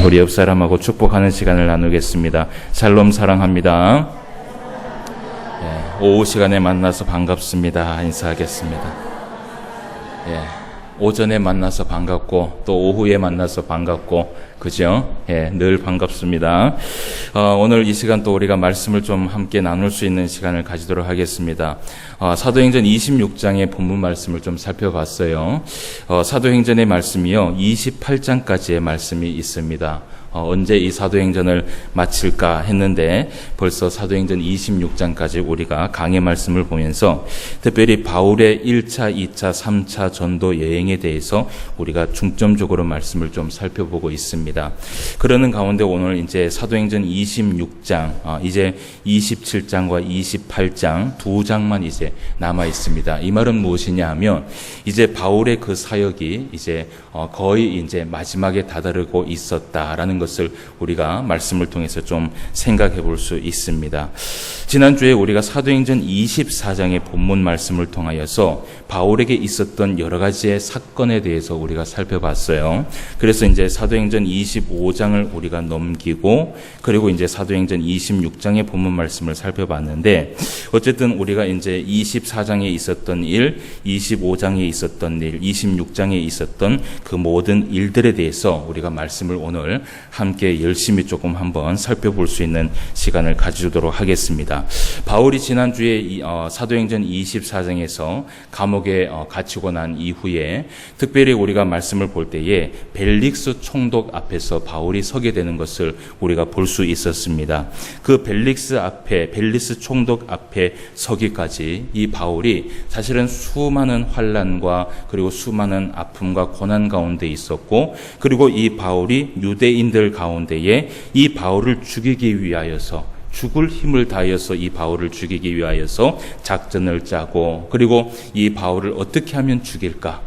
우리 옆 사람하고 축복하는 시간을 나누겠습니다. 샬롬 사랑합니다. 오후 시간에 만나서 반갑습니다. 인사하겠습니다. 오전에 만나서 반갑고 또 오후에 만나서 반갑고 그죠? 늘 반갑습니다. 오늘 이 시간 또 우리가 말씀을 좀 함께 나눌 수 있는 시간을 가지도록 하겠습니다. 사도행전 26장의 본문 말씀을 좀 살펴봤어요. 사도행전의 말씀이요 28장까지의 말씀이 있습니다. 언제 이 사도행전을 마칠까 했는데 벌써 사도행전 26장까지 우리가 강의 말씀을 보면서 특별히 바울의 1차, 2차, 3차 전도 여행에 대해서 우리가 중점적으로 말씀을 좀 살펴보고 있습니다. 그러는 가운데 오늘 이제 사도행전 26장, 이제 27장과 28장 두 장만 이제 남아 있습니다. 이 말은 무엇이냐 하면 이제 바울의 그 사역이 이제 거의 이제 마지막에 다다르고 있었다라는 것을 우리가 말씀을 통해서 좀 생각해 볼 수 있습니다. 지난주에 우리가 사도행전 24장의 본문 말씀을 통하여서 바울에게 있었던 여러 가지의 사건에 대해서 우리가 살펴봤어요. 그래서 이제 사도행전 25장을 우리가 넘기고 그리고 이제 사도행전 26장의 본문 말씀을 살펴봤는데 어쨌든 우리가 이제 24장에 있었던 일, 25장에 있었던 일, 26장에 있었던 그 모든 일들에 대해서 우리가 말씀을 오늘 함께 열심히 조금 한번 살펴볼 수 있는 시간을 가지도록 하겠습니다. 바울이 지난주에 사도행전 24장에서 감옥에 갇히고 난 이후에 특별히 우리가 말씀을 볼 때에 벨릭스 총독 앞에서 바울이 서게 되는 것을 우리가 볼 수 있었습니다. 그 벨릭스 총독 앞에 서기까지 이 바울이 사실은 수많은 환난과 그리고 수많은 아픔과 고난 가운데 있었고 그리고 이 바울이 유대인들 가운데에 이 바울을 죽이기 위하여서 죽을 힘을 다하여서 이 바울을 죽이기 위하여서 작전을 짜고 그리고 이 바울을 어떻게 하면 죽일까?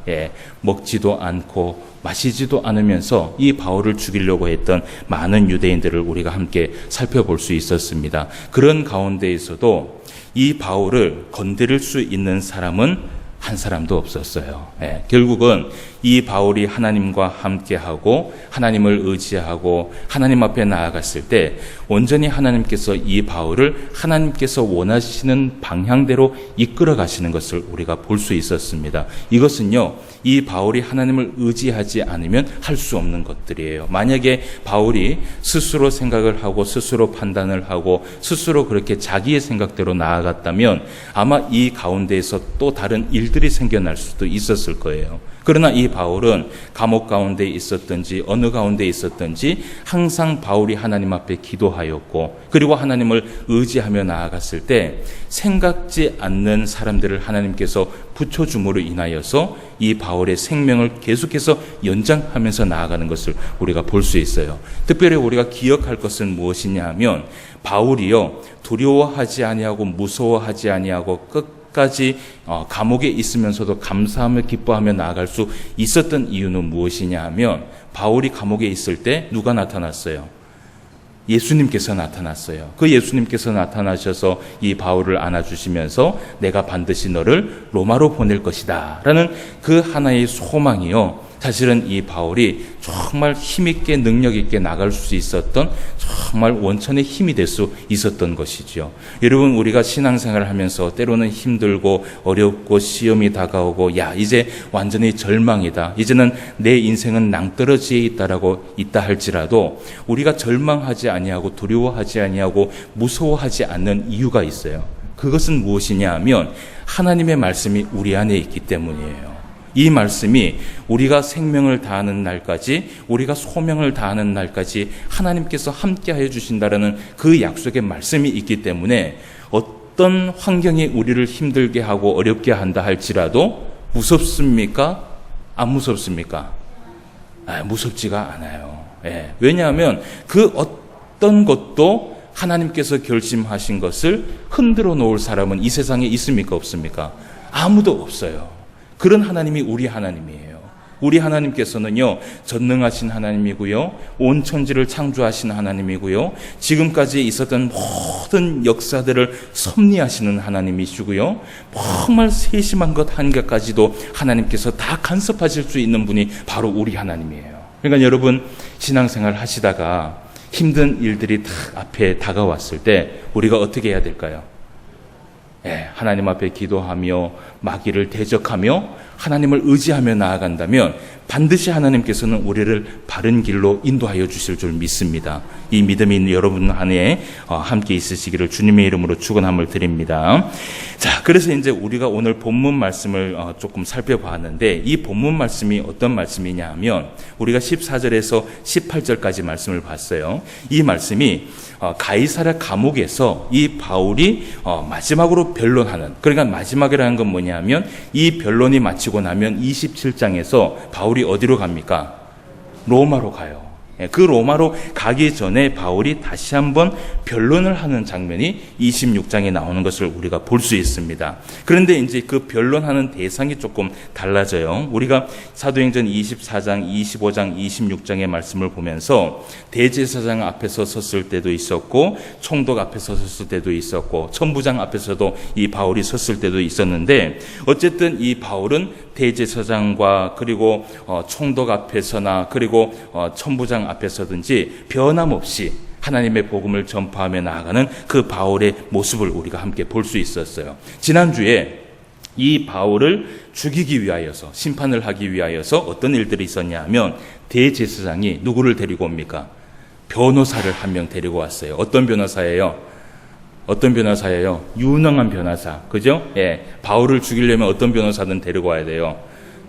먹지도 않고 마시지도 않으면서 이 바울을 죽이려고 했던 많은 유대인들을 우리가 함께 살펴볼 수 있었습니다. 그런 가운데에서도 이 바울을 건드릴 수 있는 사람은 한 사람도 없었어요. 결국은 이 바울이 하나님과 함께하고 하나님을 의지하고 하나님 앞에 나아갔을 때 온전히 하나님께서 이 바울을 하나님께서 원하시는 방향대로 이끌어 가시는 것을 우리가 볼 수 있었습니다. 이것은요, 이 바울이 하나님을 의지하지 않으면 할 수 없는 것들이에요. 만약에 바울이 스스로 생각을 하고 스스로 판단을 하고 스스로 그렇게 자기의 생각대로 나아갔다면 아마 이 가운데에서 또 다른 일들이 생겨날 수도 있었을 거예요. 그러나 이 바울은 감옥 가운데 있었든지 어느 가운데 있었든지 항상 바울이 하나님 앞에 기도하였고 그리고 하나님을 의지하며 나아갔을 때 생각지 않는 사람들을 하나님께서 붙여줌으로 인하여서 이 바울의 생명을 계속해서 연장하면서 나아가는 것을 우리가 볼 수 있어요. 특별히 우리가 기억할 것은 무엇이냐 하면 바울이요 두려워하지 아니하고 무서워하지 아니하고 끝까지 감옥에 있으면서도 감사하며 기뻐하며 나아갈 수 있었던 이유는 무엇이냐 하면 바울이 감옥에 있을 때 누가 나타났어요? 예수님께서 나타났어요. 그 예수님께서 나타나셔서 이 바울을 안아주시면서 내가 반드시 너를 로마로 보낼 것이다 라는 그 하나의 소망이요 사실은 이 바울이 정말 힘있게 능력있게 나갈 수 있었던 정말 원천의 힘이 될 수 있었던 것이죠. 여러분 우리가 신앙생활을 하면서 때로는 힘들고 어렵고 시험이 다가오고 이제 완전히 절망이다. 이제는 내 인생은 낭떠러지에 있다 할지라도 우리가 절망하지 아니하고 두려워하지 아니하고 무서워하지 않는 이유가 있어요. 그것은 무엇이냐 하면 하나님의 말씀이 우리 안에 있기 때문이에요. 이 말씀이 우리가 생명을 다하는 날까지 우리가 소명을 다하는 날까지 하나님께서 함께하여 주신다라는 그 약속의 말씀이 있기 때문에 어떤 환경이 우리를 힘들게 하고 어렵게 한다 할지라도 무섭습니까? 안 무섭습니까? 무섭지가 않아요. 왜냐하면 그 어떤 것도 하나님께서 결심하신 것을 흔들어 놓을 사람은 이 세상에 있습니까? 없습니까? 아무도 없어요. 그런 하나님이 우리 하나님이에요. 우리 하나님께서는요, 전능하신 하나님이고요, 온 천지를 창조하신 하나님이고요, 지금까지 있었던 모든 역사들을 섭리하시는 하나님이시고요, 정말 세심한 것 한 개까지도 하나님께서 다 간섭하실 수 있는 분이 바로 우리 하나님이에요. 그러니까 여러분 신앙생활 하시다가 힘든 일들이 딱 앞에 다가왔을 때 우리가 어떻게 해야 될까요? 하나님 앞에 기도하며 마귀를 대적하며 하나님을 의지하며 나아간다면 반드시 하나님께서는 우리를 바른 길로 인도하여 주실 줄 믿습니다. 이 믿음이 여러분 안에 함께 있으시기를 주님의 이름으로 축원함을 드립니다. 자, 그래서 이제 우리가 오늘 본문 말씀을 조금 살펴봤는데 이 본문 말씀이 어떤 말씀이냐 하면 우리가 14절에서 18절까지 말씀을 봤어요. 이 말씀이 가이사랴 감옥에서 이 바울이 마지막으로 변론하는, 그러니까 마지막이라는 건 뭐냐면 이 변론이 마치고 나면 27장에서 바울이 어디로 갑니까? 로마로 가요. 그 로마로 가기 전에 바울이 다시 한번 변론을 하는 장면이 26장에 나오는 것을 우리가 볼 수 있습니다. 그런데 이제 그 변론하는 대상이 조금 달라져요. 우리가 사도행전 24장, 25장, 26장의 말씀을 보면서 대제사장 앞에서 섰을 때도 있었고 총독 앞에서 섰을 때도 있었고 천부장 앞에서도 이 바울이 섰을 때도 있었는데 어쨌든 이 바울은 대제사장과 그리고 총독 앞에서나 그리고 천부장 앞에서든지 변함없이 하나님의 복음을 전파하며 나아가는 그 바울의 모습을 우리가 함께 볼 수 있었어요. 지난주에 이 바울을 죽이기 위하여서 심판을 하기 위하여서 어떤 일들이 있었냐 하면 대제사장이 누구를 데리고 옵니까? 변호사를 한 명 데리고 왔어요. 어떤 변호사예요? 어떤 변호사예요? 유능한 변호사. 그죠? 바울을 죽이려면 어떤 변호사든 데리고 와야 돼요.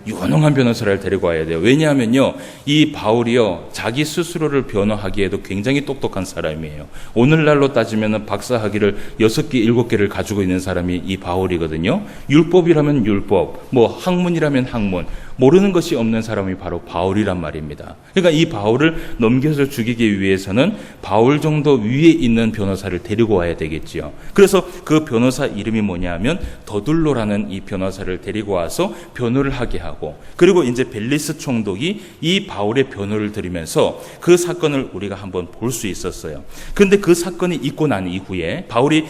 유능한 변호사를 데리고 와야 돼요. 왜냐하면요, 이 바울이요, 자기 스스로를 변호하기에도 굉장히 똑똑한 사람이에요. 오늘날로 따지면 박사학위를 6개, 7개를 가지고 있는 사람이 이 바울이거든요. 율법이라면 율법, 학문이라면 학문, 모르는 것이 없는 사람이 바로 바울이란 말입니다. 그러니까 이 바울을 넘겨서 죽이기 위해서는 바울 정도 위에 있는 변호사를 데리고 와야 되겠지요. 그래서 그 변호사 이름이 뭐냐 하면 더둘로라는 이 변호사를 데리고 와서 변호를 하게 하고, 그리고 이제 벨리스 총독이 이 바울의 변호를 들으면서 그 사건을 우리가 한번 볼 수 있었어요. 그런데 그 사건이 있고 난 이후에 바울이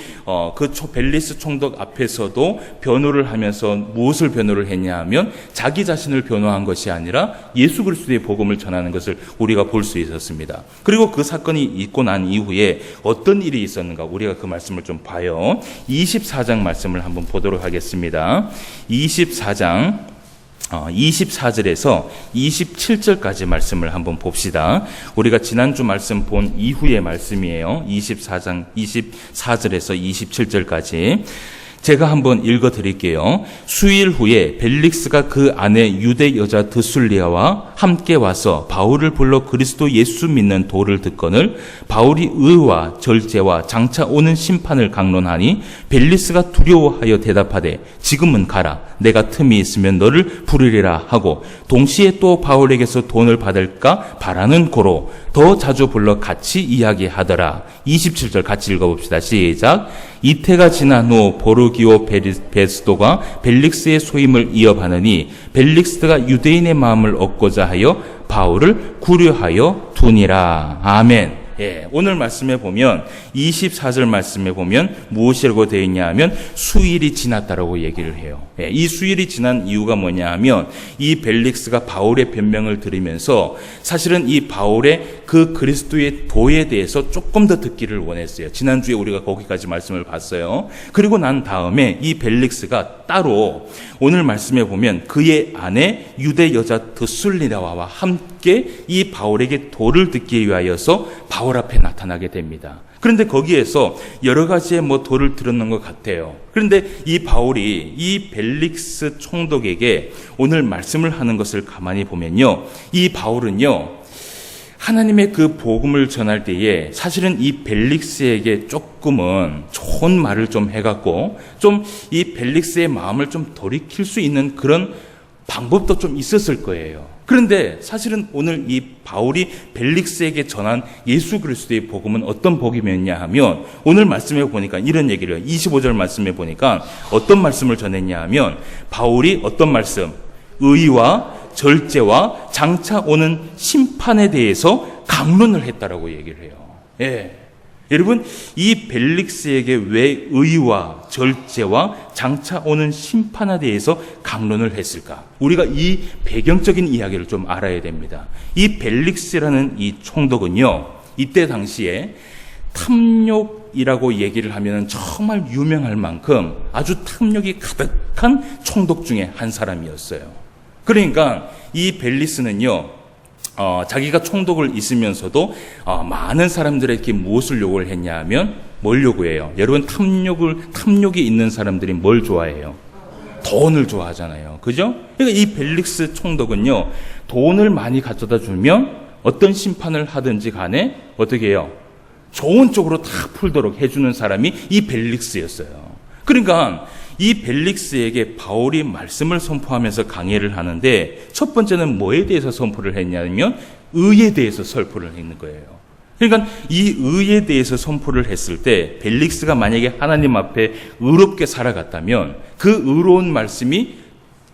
벨리스 총독 앞에서도 변호를 하면서 무엇을 변호를 했냐 하면 자기 자신을 변호한 것이 아니라 예수 그리스도의 복음을 전하는 것을 우리가 볼 수 있었습니다. 그리고 그 사건이 있고 난 이후에 어떤 일이 있었는가 우리가 그 말씀을 좀 봐요. 24장 말씀을 한번 보도록 하겠습니다. 24장 24절에서 27절까지 말씀을 한번 봅시다. 우리가 지난주 말씀 본 이후의 말씀이에요. 24장 24절에서 27절까지 제가 한번 읽어드릴게요. 수일 후에 벨릭스가 그 아내 유대 여자 드술리아와 함께 와서 바울을 불러 그리스도 예수 믿는 도를 듣거늘 바울이 의와 절제와 장차 오는 심판을 강론하니 벨릭스가 두려워하여 대답하되 지금은 가라. 내가 틈이 있으면 너를 부르리라 하고 동시에 또 바울에게서 돈을 받을까 바라는 고로 더 자주 불러 같이 이야기하더라. 27절 같이 읽어봅시다. 시작. 이태가 지난 후 보르기오 베스도가 벨릭스의 소임을 이어가느니 벨릭스가 유대인의 마음을 얻고자 하여 바울을 구려하여 두니라. 아멘. 오늘 말씀에 보면 24절 말씀에 보면 무엇이라고 되어 있냐 하면 수일이 지났다라고 얘기를 해요. 이 수일이 지난 이유가 뭐냐 하면 이 벨릭스가 바울의 변명을 들으면서 사실은 이 바울의 그 그리스도의 도에 대해서 조금 더 듣기를 원했어요. 지난주에 우리가 거기까지 말씀을 봤어요. 그리고 난 다음에 이 벨릭스가 따로 오늘 말씀에 보면 그의 아내 유대 여자 드술리아와 함께 이 바울에게 도를 듣기 위하여서 바울 앞에 나타나게 됩니다. 그런데 거기에서 여러 가지의 도를 들었는 것 같아요. 그런데 이 바울이 이 벨릭스 총독에게 오늘 말씀을 하는 것을 가만히 보면요, 이 바울은요, 하나님의 그 복음을 전할 때에 사실은 이 벨릭스에게 조금은 좋은 말을 좀 해갖고 좀 이 벨릭스의 마음을 좀 돌이킬 수 있는 그런 방법도 좀 있었을 거예요. 그런데 사실은 오늘 이 바울이 벨릭스에게 전한 예수 그리스도의 복음은 어떤 복음이었냐 하면 오늘 말씀에 보니까 이런 얘기를 해요. 25절 말씀에 보니까 어떤 말씀을 전했냐 하면 바울이 어떤 말씀? 의와 절제와 장차 오는 심판에 대해서 강론을 했다라고 얘기를 해요. 여러분, 이 벨릭스에게 왜 의와 절제와 장차 오는 심판에 대해서 강론을 했을까? 우리가 이 배경적인 이야기를 좀 알아야 됩니다. 이 벨릭스라는 이 총독은요, 이때 당시에 탐욕이라고 얘기를 하면 정말 유명할 만큼 아주 탐욕이 가득한 총독 중에 한 사람이었어요. 그러니까 이 벨리스는요, 자기가 총독을 있으면서도 많은 사람들에게 무엇을 요구를 했냐 하면 뭘 요구해요? 여러분, 탐욕이 있는 사람들이 뭘 좋아해요? 돈을 좋아하잖아요. 그죠? 그러니까 이 벨릭스 총독은요, 돈을 많이 가져다 주면 어떤 심판을 하든지 간에 어떻게 해요? 좋은 쪽으로 다 풀도록 해주는 사람이 이 벨릭스였어요. 그러니까 이 벨릭스에게 바울이 말씀을 선포하면서 강해를 하는데, 첫 번째는 뭐에 대해서 선포를 했냐면 의에 대해서 선포를 했는 거예요. 그러니까 이 의에 대해서 선포를 했을 때 벨릭스가 만약에 하나님 앞에 의롭게 살아갔다면 그 의로운 말씀이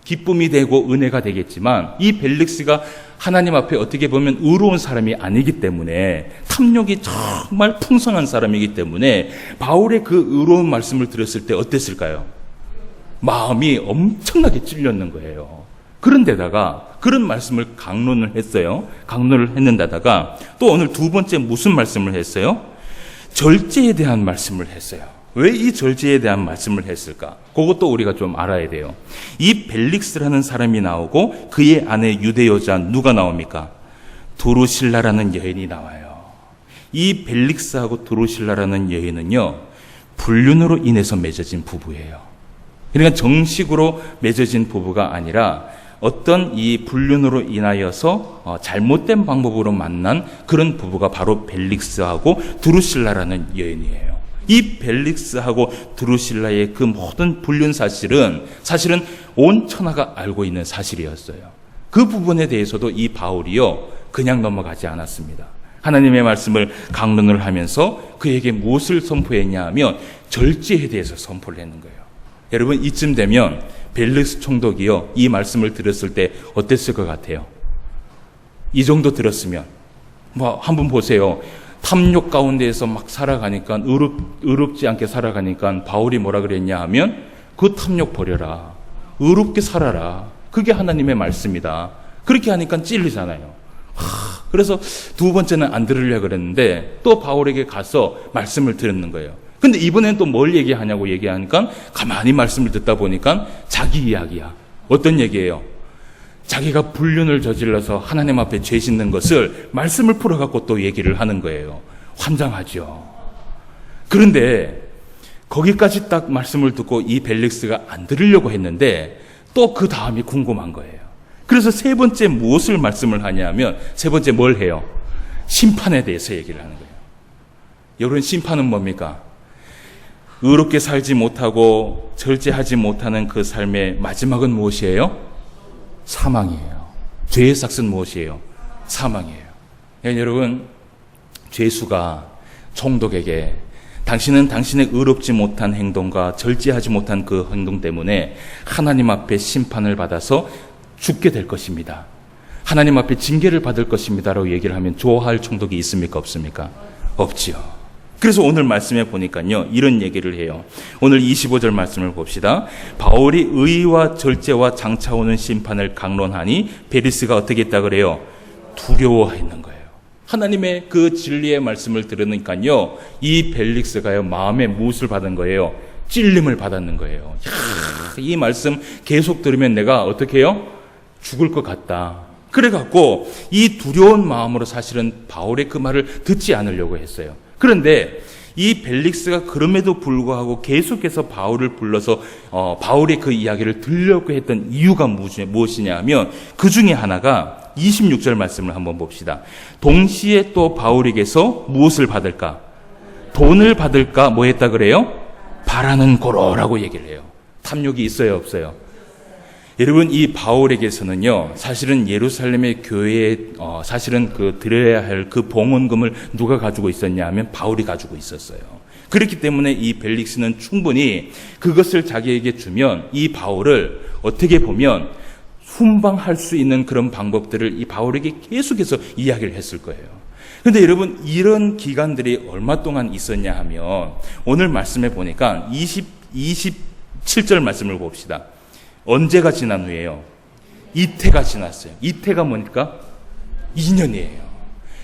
기쁨이 되고 은혜가 되겠지만, 이 벨릭스가 하나님 앞에 어떻게 보면 의로운 사람이 아니기 때문에, 탐욕이 정말 풍성한 사람이기 때문에 바울의 그 의로운 말씀을 들었을 때 어땠을까요? 마음이 엄청나게 찔렸는 거예요. 그런데다가 그런 말씀을 강론을 했어요. 강론을 했는데다가 또 오늘 두 번째 무슨 말씀을 했어요? 절제에 대한 말씀을 했어요. 왜 이 절제에 대한 말씀을 했을까? 그것도 우리가 좀 알아야 돼요. 이 벨릭스라는 사람이 나오고 그의 아내 유대 여자 누가 나옵니까? 드루실라라는 여인이 나와요. 이 벨릭스하고 드루실라라는 여인은요, 불륜으로 인해서 맺어진 부부예요. 그러니까 정식으로 맺어진 부부가 아니라 어떤 이 불륜으로 인하여서 잘못된 방법으로 만난 그런 부부가 바로 벨릭스하고 드루실라라는 여인이에요. 이 벨릭스하고 드루실라의 그 모든 불륜 사실은 온 천하가 알고 있는 사실이었어요. 그 부분에 대해서도 이 바울이요, 그냥 넘어가지 않았습니다. 하나님의 말씀을 강론을 하면서 그에게 무엇을 선포했냐 하면 절제에 대해서 선포를 했는 거예요. 여러분, 이쯤 되면 벨릭스 총독이요, 이 말씀을 들었을 때 어땠을 것 같아요? 이 정도 들었으면 한번 보세요. 탐욕 가운데에서 막 살아가니까, 의롭지 않게 살아가니까 바울이 뭐라 그랬냐 하면 그 탐욕 버려라, 의롭게 살아라, 그게 하나님의 말씀이다. 그렇게 하니까 찔리잖아요. 그래서 두 번째는 안 들으려고 그랬는데 또 바울에게 가서 말씀을 들었는 거예요. 근데 이번엔 또 뭘 얘기하냐고 얘기하니까 가만히 말씀을 듣다 보니까 자기 이야기야. 어떤 얘기예요? 자기가 불륜을 저질러서 하나님 앞에 죄 짓는 것을 말씀을 풀어갖고 또 얘기를 하는 거예요. 환장하죠. 그런데 거기까지 딱 말씀을 듣고 이 벨릭스가 안 들으려고 했는데 또 그 다음이 궁금한 거예요. 그래서 세 번째 무엇을 말씀을 하냐면, 세 번째 뭘 해요? 심판에 대해서 얘기를 하는 거예요. 여러분, 심판은 뭡니까? 의롭게 살지 못하고 절제하지 못하는 그 삶의 마지막은 무엇이에요? 사망이에요. 죄의 삭은 무엇이에요? 사망이에요. 여러분, 죄수가 총독에게 당신은 당신의 의롭지 못한 행동과 절제하지 못한 그 행동 때문에 하나님 앞에 심판을 받아서 죽게 될 것입니다, 하나님 앞에 징계를 받을 것입니다 라고 얘기를 하면 좋아할 총독이 있습니까? 없습니까? 없지요. 그래서 오늘 말씀에 보니까요, 이런 얘기를 해요. 오늘 25절 말씀을 봅시다. 바울이 의와 절제와 장차 오는 심판을 강론하니 벨릭스가 어떻게 했다 그래요? 두려워했는 거예요. 하나님의 그 진리의 말씀을 들으니까요, 이 벨릭스가요, 마음에 무엇을 받은 거예요? 찔림을 받았는 거예요. 이 말씀 계속 들으면 내가 어떻게 해요? 죽을 것 같다. 그래갖고 이 두려운 마음으로 사실은 바울의 그 말을 듣지 않으려고 했어요. 그런데 이 벨릭스가 그럼에도 불구하고 계속해서 바울을 불러서 바울의 그 이야기를 들으려고 했던 이유가 무엇이냐 하면, 그 중에 하나가 26절 말씀을 한번 봅시다. 동시에 또 바울에게서 무엇을 받을까? 돈을 받을까? 뭐 했다 그래요? 바라는 고로라고 얘기를 해요. 탐욕이 있어요, 없어요? 여러분, 이 바울에게서는요, 사실은 예루살렘의 교회에 사실은 그 드려야 할 그 봉헌금을 누가 가지고 있었냐 하면 바울이 가지고 있었어요. 그렇기 때문에 이 벨릭스는 충분히 그것을 자기에게 주면 이 바울을 어떻게 보면 훈방할 수 있는 그런 방법들을 이 바울에게 계속해서 이야기를 했을 거예요. 근데 여러분, 이런 기간들이 얼마 동안 있었냐 하면, 오늘 말씀해 보니까 27절 말씀을 봅시다. 언제가 지난 후에요? 이태가 지났어요. 이태가 뭡니까? 2년이에요.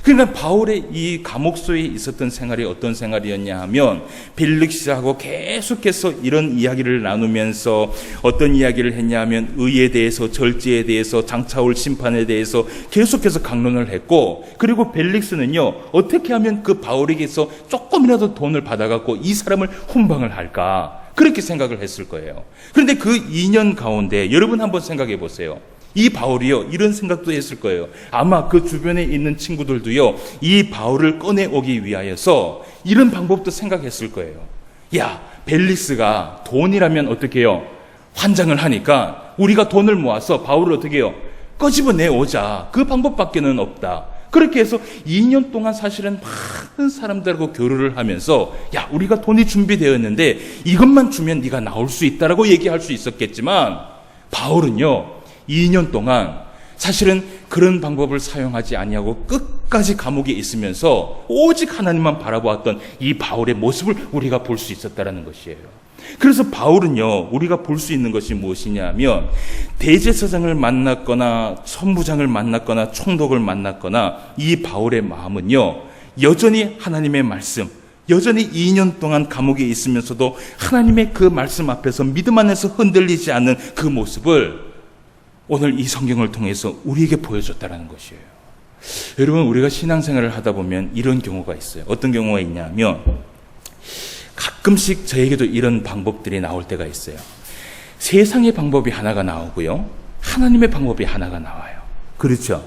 그러니까 바울의 이 감옥소에 있었던 생활이 어떤 생활이었냐 하면, 벨릭스하고 계속해서 이런 이야기를 나누면서 어떤 이야기를 했냐 하면, 의에 대해서, 절제에 대해서, 장차올 심판에 대해서 계속해서 강론을 했고, 그리고 벨릭스는요, 어떻게 하면 그 바울에게서 조금이라도 돈을 받아갖고 이 사람을 훈방을 할까, 그렇게 생각을 했을 거예요. 그런데 그 2년 가운데 여러분 한번 생각해 보세요. 이 바울이요, 이런 생각도 했을 거예요. 아마 그 주변에 있는 친구들도요, 이 바울을 꺼내오기 위하여서 이런 방법도 생각했을 거예요. 야, 벨릭스가 돈이라면 어떻게 해요? 환장을 하니까 우리가 돈을 모아서 바울을 어떻게 해요? 꺼집어내오자. 그 방법밖에는 없다. 그렇게 해서 2년 동안 사실은 많은 사람들하고 교류를 하면서, 야, 우리가 돈이 준비되었는데 이것만 주면 네가 나올 수 있다라고 얘기할 수 있었겠지만, 바울은요, 2년 동안 사실은 그런 방법을 사용하지 아니하고 끝까지 감옥에 있으면서 오직 하나님만 바라보았던 이 바울의 모습을 우리가 볼 수 있었다는 것이에요. 그래서 바울은요, 우리가 볼 수 있는 것이 무엇이냐 하면, 대제사장을 만났거나 천부장을 만났거나 총독을 만났거나 이 바울의 마음은요, 여전히 하나님의 말씀, 여전히 2년 동안 감옥에 있으면서도 하나님의 그 말씀 앞에서 믿음 안에서 흔들리지 않는 그 모습을 오늘 이 성경을 통해서 우리에게 보여줬다는 것이에요. 여러분, 우리가 신앙생활을 하다 보면 이런 경우가 있어요. 어떤 경우가 있냐면, 가끔씩 저에게도 이런 방법들이 나올 때가 있어요. 세상의 방법이 하나가 나오고요, 하나님의 방법이 하나가 나와요. 그렇죠?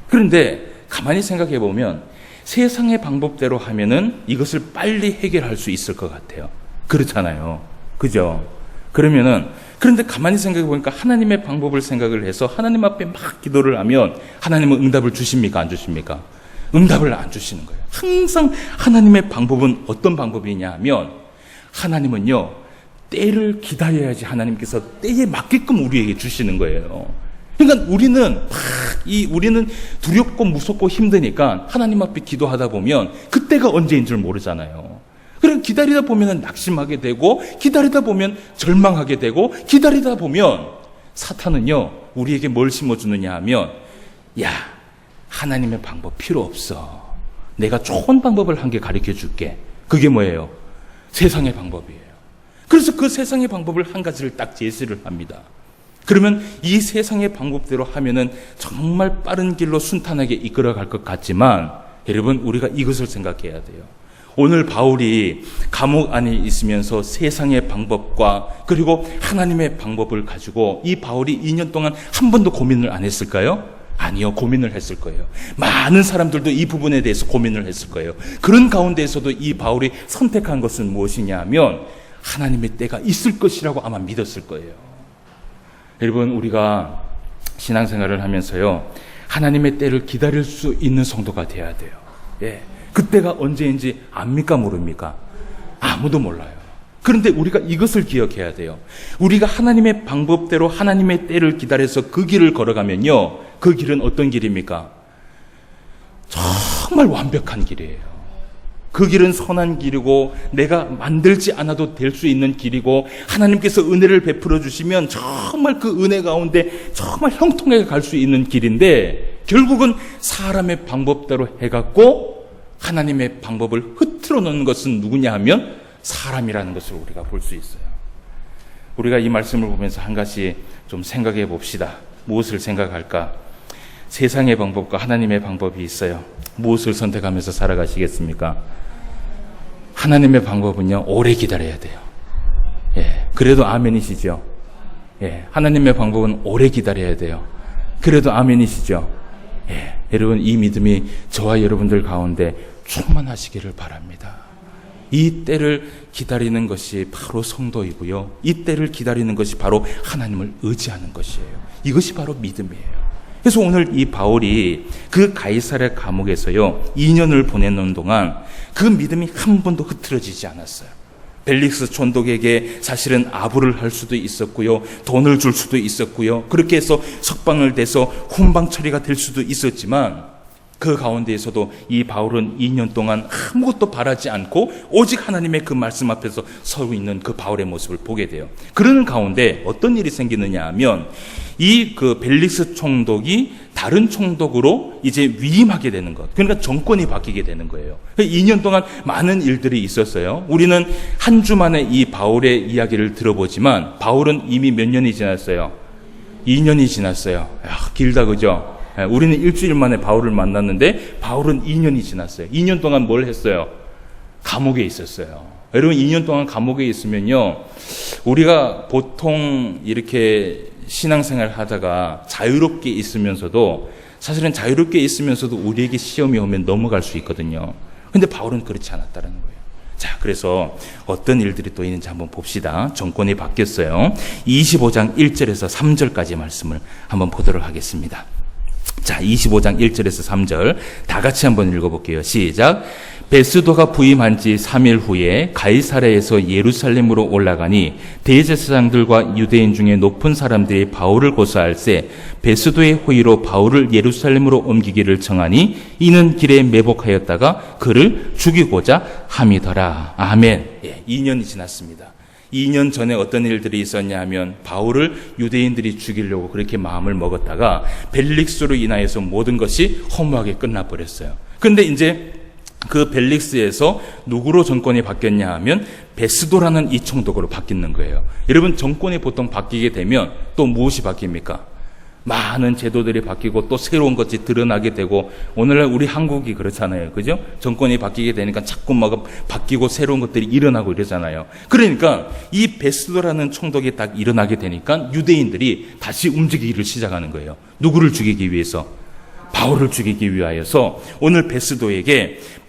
그런데 가만히 생각해 보면 세상의 방법대로 하면은 이것을 빨리 해결할 수 있을 것 같아요. 그렇잖아요. 그죠? 그런데 가만히 생각해 보니까 하나님의 방법을 생각을 해서 하나님 앞에 막 기도를 하면 하나님은 응답을 주십니까? 안 주십니까? 응답을 안 주시는 거예요. 항상 하나님의 방법은 어떤 방법이냐 하면, 하나님은요, 때를 기다려야지 하나님께서 때에 맞게끔 우리에게 주시는 거예요. 그러니까 우리는 두렵고 무섭고 힘드니까 하나님 앞에 기도하다 보면 그때가 언제인 줄 모르잖아요. 그럼 기다리다 보면 낙심하게 되고, 기다리다 보면 절망하게 되고, 기다리다 보면 사탄은요, 우리에게 뭘 심어주느냐 하면, 야, 하나님의 방법 필요 없어. 내가 좋은 방법을 한 개 가르쳐 줄게. 그게 뭐예요? 세상의 방법이에요. 그래서 그 세상의 방법을 한 가지를 딱 제시를 합니다. 그러면 이 세상의 방법대로 하면은 정말 빠른 길로 순탄하게 이끌어갈 것 같지만, 여러분, 우리가 이것을 생각해야 돼요. 오늘 바울이 감옥 안에 있으면서 세상의 방법과 그리고 하나님의 방법을 가지고 이 바울이 2년 동안 한 번도 고민을 안 했을까요? 아니요, 고민을 했을 거예요. 많은 사람들도 이 부분에 대해서 고민을 했을 거예요. 그런 가운데에서도 이 바울이 선택한 것은 무엇이냐 하면, 하나님의 때가 있을 것이라고 아마 믿었을 거예요. 여러분, 우리가 신앙생활을 하면서요, 하나님의 때를 기다릴 수 있는 성도가 돼야 돼요. 예. 그때가 언제인지 압니까, 모릅니까? 아무도 몰라요. 그런데 우리가 이것을 기억해야 돼요. 우리가 하나님의 방법대로 하나님의 때를 기다려서 그 길을 걸어가면요, 그 길은 어떤 길입니까? 정말 완벽한 길이에요. 그 길은 선한 길이고 내가 만들지 않아도 될 수 있는 길이고, 하나님께서 은혜를 베풀어 주시면 정말 그 은혜 가운데 정말 형통하게 갈 수 있는 길인데, 결국은 사람의 방법대로 해갖고 하나님의 방법을 흐트러 놓는 것은 누구냐 하면 사람이라는 것을 우리가 볼 수 있어요. 우리가 이 말씀을 보면서 한 가지 좀 생각해 봅시다. 무엇을 생각할까? 세상의 방법과 하나님의 방법이 있어요. 무엇을 선택하면서 살아가시겠습니까? 하나님의 방법은요, 오래 기다려야 돼요. 예, 그래도 아멘이시죠? 예, 하나님의 방법은 오래 기다려야 돼요. 그래도 아멘이시죠? 예, 여러분, 이 믿음이 저와 여러분들 가운데 충만하시기를 바랍니다. 이 때를 기다리는 것이 바로 성도이고요, 이 때를 기다리는 것이 바로 하나님을 의지하는 것이에요. 이것이 바로 믿음이에요. 그래서 오늘 이 바울이 그 가이사랴 감옥에서요 2년을 보내는 동안 그 믿음이 한 번도 흐트러지지 않았어요. 벨릭스 총독에게 사실은 아부를 할 수도 있었고요, 돈을 줄 수도 있었고요, 그렇게 해서 석방을 돼서 훈방 처리가 될 수도 있었지만, 그 가운데에서도 이 바울은 2년 동안 아무것도 바라지 않고 오직 하나님의 그 말씀 앞에서 서고 있는 그 바울의 모습을 보게 돼요. 그러는 가운데 어떤 일이 생기느냐 하면 이 그 벨릭스 총독이 다른 총독으로 이제 위임하게 되는 것. 그러니까 정권이 바뀌게 되는 거예요. 2년 동안 많은 일들이 있었어요. 우리는 한 주 만에 이 바울의 이야기를 들어보지만 바울은 이미 몇 년이 지났어요? 2년이 지났어요. 길다, 그죠? 우리는 일주일 만에 바울을 만났는데 바울은 2년이 지났어요. 2년 동안 뭘 했어요? 감옥에 있었어요. 여러분 2년 동안 감옥에 있으면요, 우리가 보통 이렇게 신앙생활 하다가 자유롭게 있으면서도, 사실은 자유롭게 있으면서도 우리에게 시험이 오면 넘어갈 수 있거든요. 근데 바울은 그렇지 않았다는 거예요. 자, 그래서 어떤 일들이 또 있는지 한번 봅시다. 정권이 바뀌었어요. 25장 1절에서 3절까지 말씀을 한번 보도록 하겠습니다. 자, 25장 1절에서 3절 다 같이 한번 읽어볼게요. 시작. 베스도가 부임한 지 3일 후에 가이사랴에서 예루살렘으로 올라가니 대제사장들과 유대인 중에 높은 사람들이 바울을 고소할세 베스도의 호의로 바울을 예루살렘으로 옮기기를 청하니 이는 길에 매복하였다가 그를 죽이고자 함이더라. 아멘. 2년이 지났습니다. 2년 전에 어떤 일들이 있었냐 하면 바울을 유대인들이 죽이려고 그렇게 마음을 먹었다가 벨릭스로 인하여서 모든 것이 허무하게 끝나버렸어요. 그런데 이제 그 벨릭스에서 누구로 정권이 바뀌었냐 하면 베스도라는 이 총독으로 바뀌는 거예요. 여러분, 정권이 보통 바뀌게 되면 또 무엇이 바뀝니까? 많은 제도들이 바뀌고 또 새로운 것이 드러나게 되고, 오늘날 우리 한국이 그렇잖아요. 그죠? 정권이 바뀌게 되니까 자꾸 막 바뀌고 새로운 것들이 일어나고 이러잖아요. 그러니까 이 베스도라는 총독이 딱 일어나게 되니까 유대인들이 다시 움직이기를 시작하는 거예요. 누구를 죽이기 위해서? 바울을 죽이기 위하여서. 오늘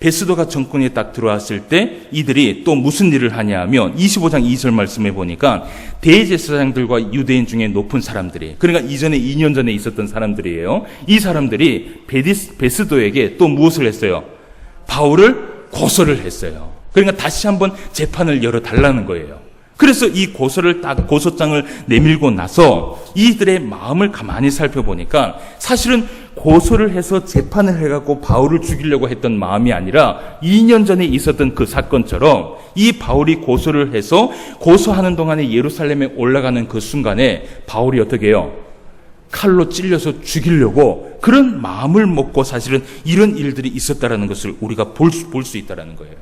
베스도가 정권에 딱 들어왔을 때 이들이 또 무슨 일을 하냐 하면 25장 2절 말씀에 보니까 대제사장들과 유대인 중에 높은 사람들이, 그러니까 이전에 2년 전에 있었던 사람들이에요. 이 사람들이 베스도에게 또 무엇을 했어요? 바울을 고소를 했어요. 그러니까 다시 한번 재판을 열어달라는 거예요. 그래서 이 고소장을 내밀고 나서 이들의 마음을 가만히 살펴보니까 사실은 고소를 해서 재판을 해갖고 바울을 죽이려고 했던 마음이 아니라 2년 전에 있었던 그 사건처럼 이 바울이 고소를 해서 고소하는 동안에 예루살렘에 올라가는 그 순간에 바울이 어떻게 해요? 칼로 찔려서 죽이려고 그런 마음을 먹고 사실은 이런 일들이 있었다라는 것을 우리가 볼 수 있다라는 거예요.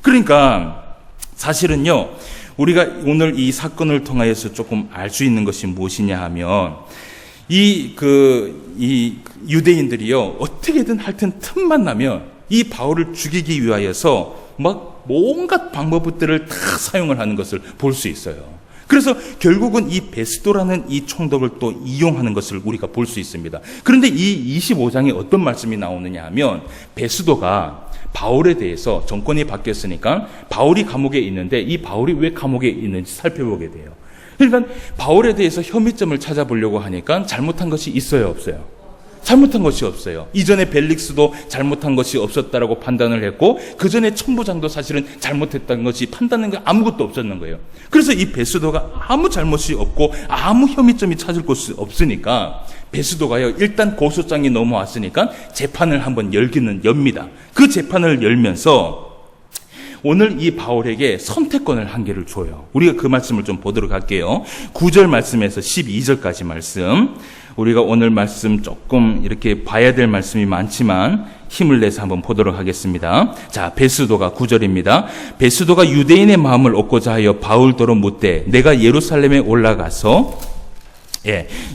그러니까 사실은요, 우리가 오늘 이 사건을 통하여서 조금 알 수 있는 것이 무엇이냐 하면 이 유대인들이요, 어떻게든 하여튼 틈만 나면 이 바울을 죽이기 위하여서 막 온갖 방법들을 다 사용을 하는 것을 볼 수 있어요. 그래서 결국은 이 베스도라는 이 총독을 또 이용하는 것을 우리가 볼 수 있습니다. 그런데 이 25장에 어떤 말씀이 나오느냐 하면 베스도가 바울에 대해서, 정권이 바뀌었으니까 바울이 감옥에 있는데 이 바울이 왜 감옥에 있는지 살펴보게 돼요. 그러니까 바울에 대해서 혐의점을 찾아보려고 하니까 잘못한 것이 있어요, 없어요? 잘못한 것이 없어요. 이전에 벨릭스도 잘못한 것이 없었다라고 판단을 했고, 그 전에 천부장도 사실은 잘못했다는 것이 판단한 게 아무것도 없었는 거예요. 그래서 이 베스도가 아무 잘못이 없고 아무 혐의점이 찾을 곳이 없으니까 베스도가요, 일단 고소장이 넘어왔으니까 재판을 한번 엽니다. 그 재판을 열면서 오늘 이 바울에게 선택권을 한 개를 줘요. 우리가 그 말씀을 좀 보도록 할게요. 9절 말씀에서 12절까지 말씀. 우리가 오늘 말씀 조금 이렇게 봐야 될 말씀이 많지만 힘을 내서 한번 보도록 하겠습니다. 자, 베스도가 9절입니다. 베스도가 유대인의 마음을 얻고자 하여 바울더러 묻되 내가 예루살렘에 올라가서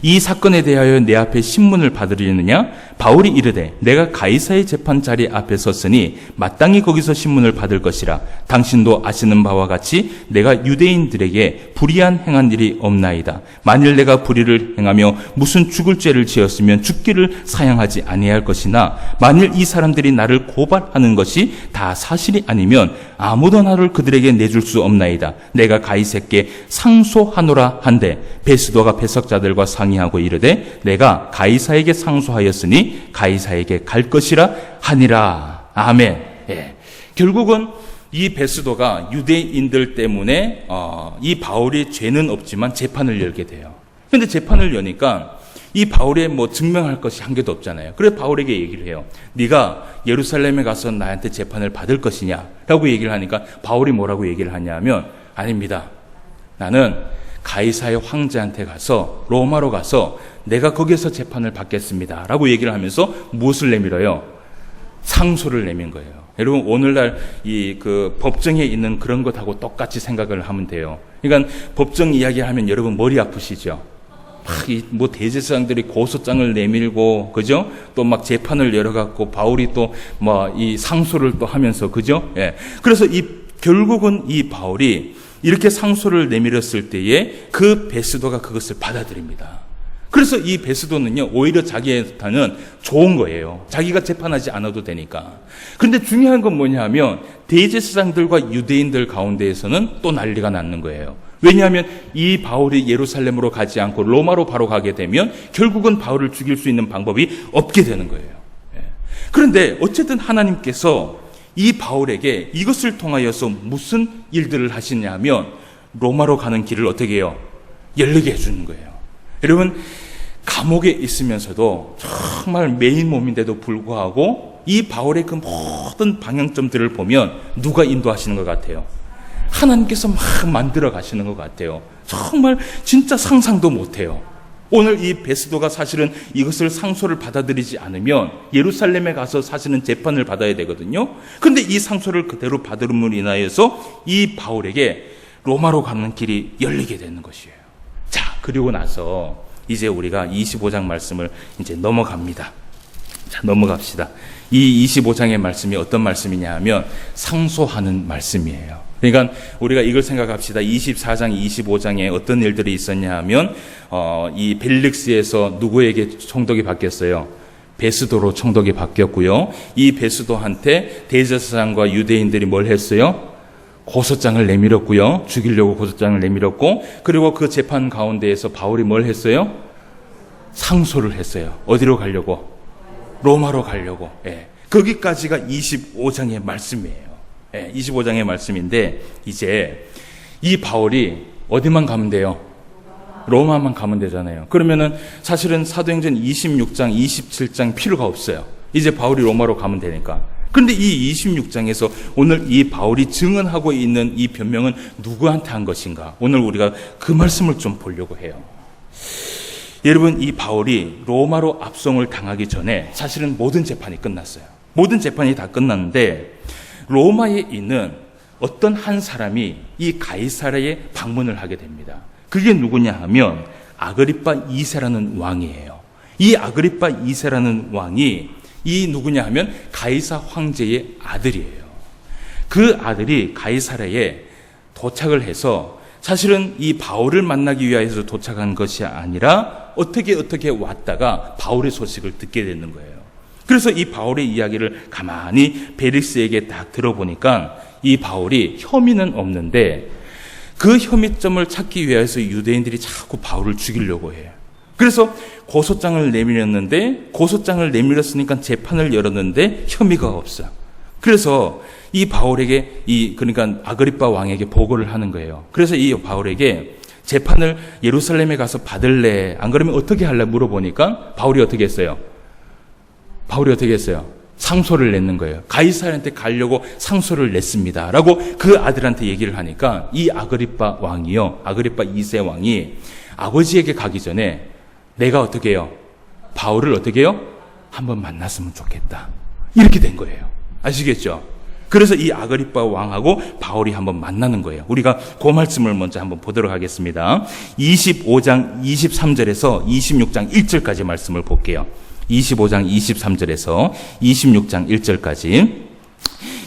이 사건에 대하여 내 앞에 신문을 받으려느냐? 바울이 이르되 내가 가이사의 재판 자리 앞에 섰으니 마땅히 거기서 신문을 받을 것이라. 당신도 아시는 바와 같이 내가 유대인들에게 불의한 행한 일이 없나이다. 만일 내가 불의를 행하며 무슨 죽을 죄를 지었으면 죽기를 사양하지 아니할 것이나 만일 이 사람들이 나를 고발하는 것이 다 사실이 아니면 아무도 나를 그들에게 내줄 수 없나이다. 내가 가이사께 상소하노라 한데 베스도가 배석자들과 상의하고 이르되 내가 가이사에게 상소하였으니 가이사에게 갈 것이라 하니라. 아멘. 결국은 이 베스도가 유대인들 때문에 이 바울이 죄는 없지만 재판을 열게 돼요. 그런데 재판을 여니까 이 바울의 뭐 증명할 것이 한 개도 없잖아요. 그래서 바울에게 얘기를 해요. 네가 예루살렘에 가서 나한테 재판을 받을 것이냐? 라고 얘기를 하니까 바울이 뭐라고 얘기를 하냐면 아닙니다. 나는 가이사의 황제한테 가서 로마로 가서 내가 거기서 재판을 받겠습니다. 라고 얘기를 하면서 무엇을 내밀어요? 상소를 내민 거예요. 여러분 오늘날 그 법정에 있는 그런 것하고 똑같이 생각을 하면 돼요. 그러니까 법정 이야기하면 여러분 머리 아프시죠? 뭐 대제사장들이 고소장을 내밀고 그죠? 또 막 재판을 열어갖고 바울이 또 뭐 이 상소를 또 하면서 그죠? 예. 그래서 결국은 이 바울이 이렇게 상소를 내밀었을 때에 그 베스도가 그것을 받아들입니다. 그래서 이 베스도는요, 오히려 자기한테는 좋은 거예요. 자기가 재판하지 않아도 되니까. 그런데 중요한 건 뭐냐 하면 대제사장들과 유대인들 가운데에서는 또 난리가 났는 거예요. 왜냐하면 이 바울이 예루살렘으로 가지 않고 로마로 바로 가게 되면 결국은 바울을 죽일 수 있는 방법이 없게 되는 거예요. 그런데 어쨌든 하나님께서 이 바울에게 이것을 통하여서 무슨 일들을 하시냐면 로마로 가는 길을 어떻게 해요? 열리게 해주는 거예요. 여러분 감옥에 있으면서도 정말 메인 몸인데도 불구하고 이 바울의 그 모든 방향점들을 보면 누가 인도하시는 것 같아요? 하나님께서 막 만들어 가시는 것 같아요. 정말 진짜 상상도 못해요. 오늘 이 베스도가 사실은 이것을 상소를 받아들이지 않으면 예루살렘에 가서 사실은 재판을 받아야 되거든요. 그런데 이 상소를 그대로 받음으로 인하여서 이 바울에게 로마로 가는 길이 열리게 되는 것이에요. 자, 그리고 나서 이제 우리가 25장 말씀을 이제 넘어갑니다. 자, 넘어갑시다. 이 25장의 말씀이 어떤 말씀이냐 하면 상소하는 말씀이에요. 그러니까 우리가 이걸 생각합시다. 24장, 25장에 어떤 일들이 있었냐 하면 이 벨릭스에서 누구에게 총독이 바뀌었어요? 베스도로 총독이 바뀌었고요. 이 베스도한테 대제사장과 유대인들이 뭘 했어요? 고소장을 내밀었고요. 죽이려고 고소장을 내밀었고, 그리고 그 재판 가운데에서 바울이 뭘 했어요? 상소를 했어요. 어디로 가려고? 로마로 가려고. 예. 거기까지가 25장의 말씀이에요. 25장의 말씀인데 이제 이 바울이 어디만 가면 돼요? 로마만 가면 되잖아요. 그러면은 사실은 사도행전 26장, 27장 필요가 없어요. 이제 바울이 로마로 가면 되니까. 그런데 이 26장에서 오늘 이 바울이 증언하고 있는 이 변명은 누구한테 한 것인가? 오늘 우리가 그 말씀을 좀 보려고 해요. 여러분 이 바울이 로마로 압송을 당하기 전에 사실은 모든 재판이 끝났어요. 모든 재판이 다 끝났는데 로마에 있는 어떤 한 사람이 이 가이사랴에 방문을 하게 됩니다. 그게 누구냐 하면 아그리빠 2세라는 왕이에요. 이 아그리빠 2세라는 왕이 이 누구냐 하면 가이사 황제의 아들이에요. 그 아들이 가이사랴에 도착을 해서 사실은 이 바울을 만나기 위해서 도착한 것이 아니라 어떻게 왔다가 바울의 소식을 듣게 되는 거예요. 그래서 이 바울의 이야기를 가만히 베릭스에게 딱 들어보니까 이 바울이 혐의는 없는데 그 혐의점을 찾기 위해서 유대인들이 자꾸 바울을 죽이려고 해요. 그래서 고소장을 내밀었는데 고소장을 내밀었으니까 재판을 열었는데 혐의가 없어요. 그래서 이 바울에게 그러니까 아그리빠 왕에게 보고를 하는 거예요. 그래서 이 바울에게 재판을 예루살렘에 가서 받을래? 안 그러면 어떻게 할래? 물어보니까 바울이 어떻게 했어요? 상소를 냈는 거예요. 가이사랴한테 가려고 상소를 냈습니다. 라고 그 아들한테 얘기를 하니까 이 아그리빠 왕이요. 아그리빠 2세 왕이 아버지에게 가기 전에 내가 어떻게 해요? 바울을 어떻게 해요? 한번 만났으면 좋겠다. 이렇게 된 거예요. 아시겠죠? 그래서 이 아그리빠 왕하고 바울이 한번 만나는 거예요. 우리가 그 말씀을 먼저 한번 보도록 하겠습니다. 25장 23절에서 26장 1절까지 말씀을 볼게요. 25장 23절에서 26장 1절까지.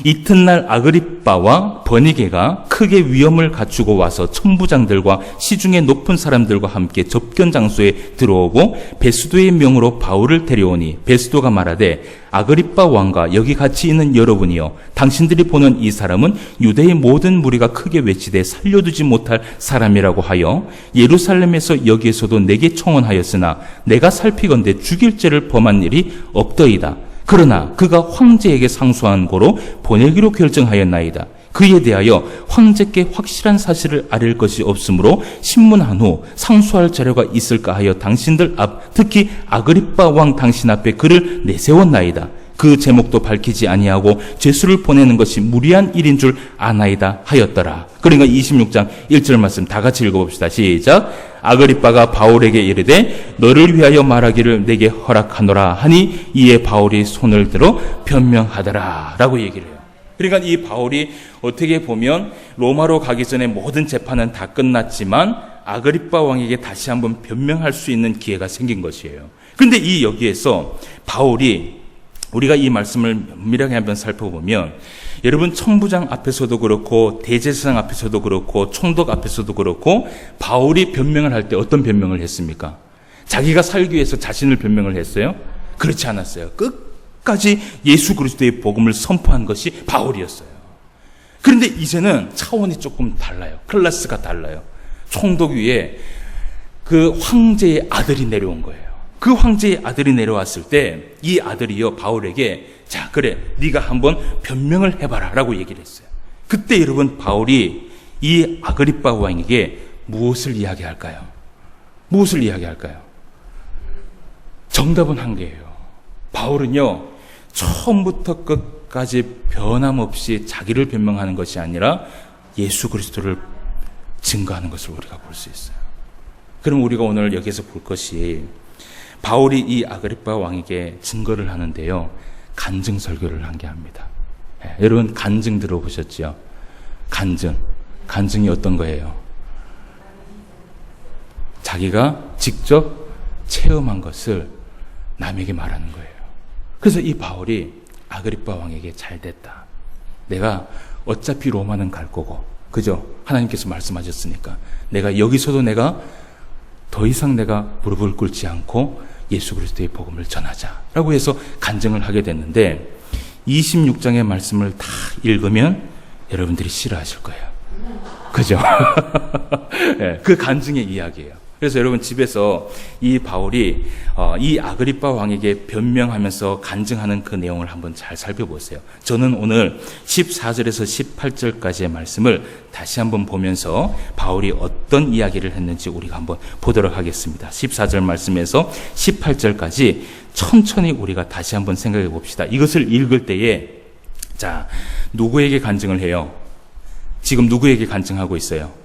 이튿날 아그리빠와 버니게가 크게 위험을 갖추고 와서 천부장들과 시중의 높은 사람들과 함께 접견 장소에 들어오고 베스도의 명으로 바울을 데려오니 베스도가 말하되 아그리빠 왕과 여기 같이 있는 여러분이여 당신들이 보는 이 사람은 유대의 모든 무리가 크게 외치되 살려두지 못할 사람이라고 하여 예루살렘에서 여기에서도 내게 청원하였으나 내가 살피건대 죽일 죄를 범한 일이 없더이다. 그러나 그가 황제에게 상소한 고로 보내기로 결정하였나이다. 그에 대하여 황제께 확실한 사실을 알릴 것이 없으므로 신문한 후 상소할 자료가 있을까 하여 당신들 앞, 특히 아그리빠 왕 당신 앞에 그를 내세웠나이다. 그 제목도 밝히지 아니하고 죄수를 보내는 것이 무리한 일인 줄 아나이다 하였더라. 그러니까 26장 1절 말씀 다 같이 읽어봅시다. 시작. 아그리빠가 바울에게 이르되 너를 위하여 말하기를 내게 허락하노라 하니 이에 바울이 손을 들어 변명하더라 라고 얘기를 해요. 그러니까 이 바울이 어떻게 보면 로마로 가기 전에 모든 재판은 다 끝났지만 아그리빠 왕에게 다시 한번 변명할 수 있는 기회가 생긴 것이에요. 그런데 이 여기에서 바울이 우리가 이 말씀을 면밀하게 한번 살펴보면 여러분 청부장 앞에서도 그렇고 대제사장 앞에서도 그렇고 총독 앞에서도 그렇고 바울이 변명을 할 때 어떤 변명을 했습니까? 자기가 살기 위해서 자신을 변명을 했어요? 그렇지 않았어요. 끝까지 예수 그리스도의 복음을 선포한 것이 바울이었어요. 그런데 이제는 차원이 조금 달라요. 클래스가 달라요. 총독 위에 그 황제의 아들이 내려온 거예요. 그 황제의 아들이 내려왔을 때 이 아들이요 바울에게 자 그래 네가 한번 변명을 해봐라 라고 얘기를 했어요. 그때 여러분 바울이 이 아그리빠 왕에게 무엇을 이야기할까요? 무엇을 이야기할까요? 정답은 한 개예요. 바울은요 처음부터 끝까지 변함없이 자기를 변명하는 것이 아니라 예수 그리스도를 증거하는 것을 우리가 볼 수 있어요. 그럼 우리가 오늘 여기서 볼 것이 바울이 이 아그리빠 왕에게 증거를 하는데요. 간증 설교를 한 게 합니다. 여러분 간증 들어보셨죠? 간증. 간증이 어떤 거예요? 자기가 직접 체험한 것을 남에게 말하는 거예요. 그래서 이 바울이 아그리빠 왕에게 잘 됐다. 내가 어차피 로마는 갈 거고, 그죠? 하나님께서 말씀하셨으니까. 내가 여기서도 내가 더 이상 내가 무릎을 꿇지 않고 예수 그리스도의 복음을 전하자라고 해서 간증을 하게 됐는데 26장의 말씀을 다 읽으면 여러분들이 싫어하실 거예요. 그죠? 네, 그 간증의 이야기예요. 그래서 여러분 집에서 이 바울이 이 아그리빠 왕에게 변명하면서 간증하는 그 내용을 한번 잘 살펴보세요. 저는 오늘 14절에서 18절까지의 말씀을 다시 한번 보면서 바울이 어떤 이야기를 했는지 우리가 한번 보도록 하겠습니다. 14절 말씀에서 18절까지 천천히 우리가 다시 한번 생각해 봅시다. 이것을 읽을 때에 자 누구에게 간증을 해요? 지금 누구에게 간증하고 있어요?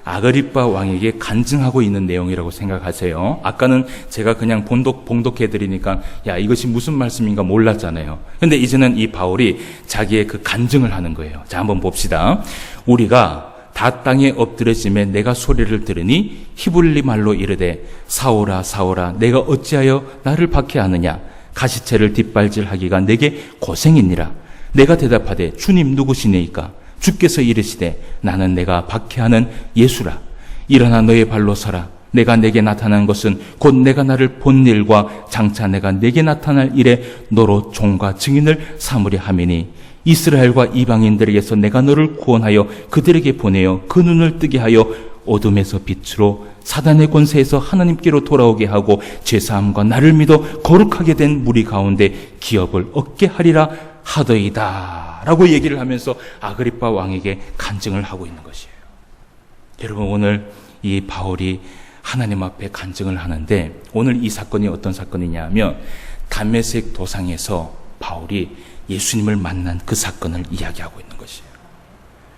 아그리빠 왕에게 간증하고 있는 내용이라고 생각하세요. 아까는 제가 그냥 봉독해드리니까 야 이것이 무슨 말씀인가 몰랐잖아요. 근데 이제는 이 바울이 자기의 그 간증을 하는 거예요. 자 한번 봅시다. 우리가 다 땅에 엎드려짐에 내가 소리를 들으니 히브리 말로 이르되 사오라 사오라 내가 어찌하여 나를 박해하느냐 가시체를 뒷발질하기가 내게 고생이니라. 내가 대답하되 주님 누구시니까 주께서 이르시되 나는 내가 박해하는 예수라. 일어나 너의 발로 서라. 내가 내게 나타난 것은 곧 내가 나를 본 일과 장차 내가 내게 나타날 일에 너로 종과 증인을 삼으려 함이니 이스라엘과 이방인들에게서 내가 너를 구원하여 그들에게 보내어 그 눈을 뜨게 하여 어둠에서 빛으로 사단의 권세에서 하나님께로 돌아오게 하고 죄사함과 나를 믿어 거룩하게 된 무리 가운데 기업을 얻게 하리라 하더이다 라고 얘기를 하면서 아그리빠 왕에게 간증을 하고 있는 것이에요. 여러분 오늘 이 바울이 하나님 앞에 간증을 하는데 오늘 이 사건이 어떤 사건이냐 하면 다메섹 도상에서 바울이 예수님을 만난 그 사건을 이야기하고 있는 것이에요.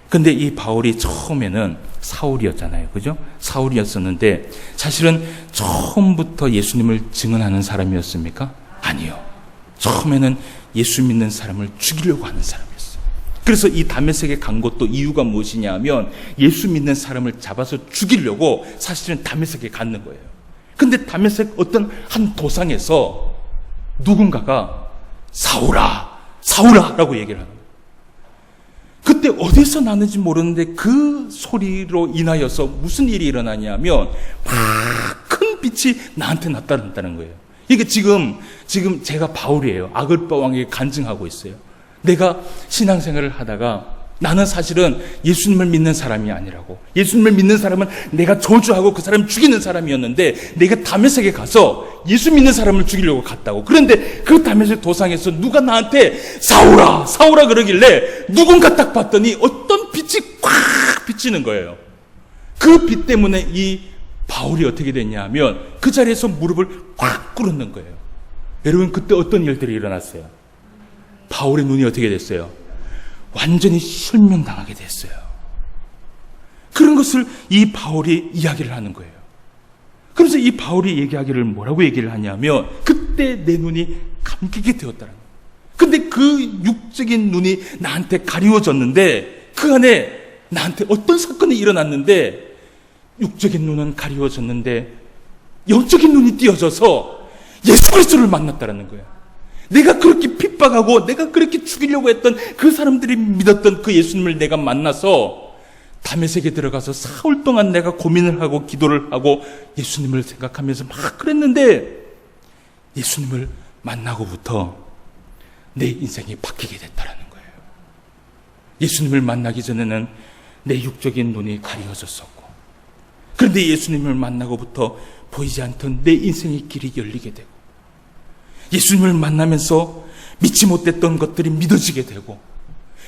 근데 이 바울이 처음에는 사울이었잖아요. 그죠? 사울이었었는데 사실은 처음부터 예수님을 증언하는 사람이었습니까? 아니요. 처음에는 예수 믿는 사람을 죽이려고 하는 사람이었어요. 그래서 이 다메섹에 간 것도 이유가 무엇이냐 하면 예수 믿는 사람을 잡아서 죽이려고 사실은 다메섹에 갔는 거예요. 근데 다메섹 어떤 한 도상에서 누군가가 사울아 사울아 라고 얘기를 하는 거예요. 그때 어디서 나는지 모르는데 그 소리로 인하여서 무슨 일이 일어나냐면 막 큰 빛이 나한테 나타난다는 거예요. 이게 지금 제가 바울이에요. 아그리빠 왕에게 간증하고 있어요. 내가 신앙생활을 하다가 나는 사실은 예수님을 믿는 사람이 아니라고. 예수님을 믿는 사람은 내가 저주하고 그 사람을 죽이는 사람이었는데 내가 다메섹에 가서 예수 믿는 사람을 죽이려고 갔다고. 그런데 그 다메섹 도상에서 누가 나한테 사울아 사울아 그러길래 누군가 딱 봤더니 어떤 빛이 꽉 비치는 거예요. 그 빛 때문에 이 바울이 어떻게 됐냐 하면 그 자리에서 무릎을 꽉 꿇는 거예요. 여러분, 그때 어떤 일들이 일어났어요? 바울의 눈이 어떻게 됐어요? 완전히 실명당하게 됐어요. 그런 것을 이 바울이 이야기를 하는 거예요. 그래서 이 바울이 얘기하기를 뭐라고 얘기를 하냐면 그때 내 눈이 감기게 되었다는 거예요. 근데 그 육적인 눈이 나한테 가리워졌는데 그 안에 나한테 어떤 사건이 일어났는데 육적인 눈은 가리워졌는데 영적인 눈이 띄어져서 예수 그리스도를 만났다는 거예요. 내가 그렇게 핍박하고 내가 그렇게 죽이려고 했던 그 사람들이 믿었던 그 예수님을 내가 만나서 다메섹에 들어가서 사흘 동안 내가 고민을 하고 기도를 하고 예수님을 생각하면서 막 그랬는데 예수님을 만나고부터 내 인생이 바뀌게 됐다는 거예요. 예수님을 만나기 전에는 내 육적인 눈이 가려졌었고 그런데 예수님을 만나고부터 보이지 않던 내 인생의 길이 열리게 되고 예수님을 만나면서 믿지 못했던 것들이 믿어지게 되고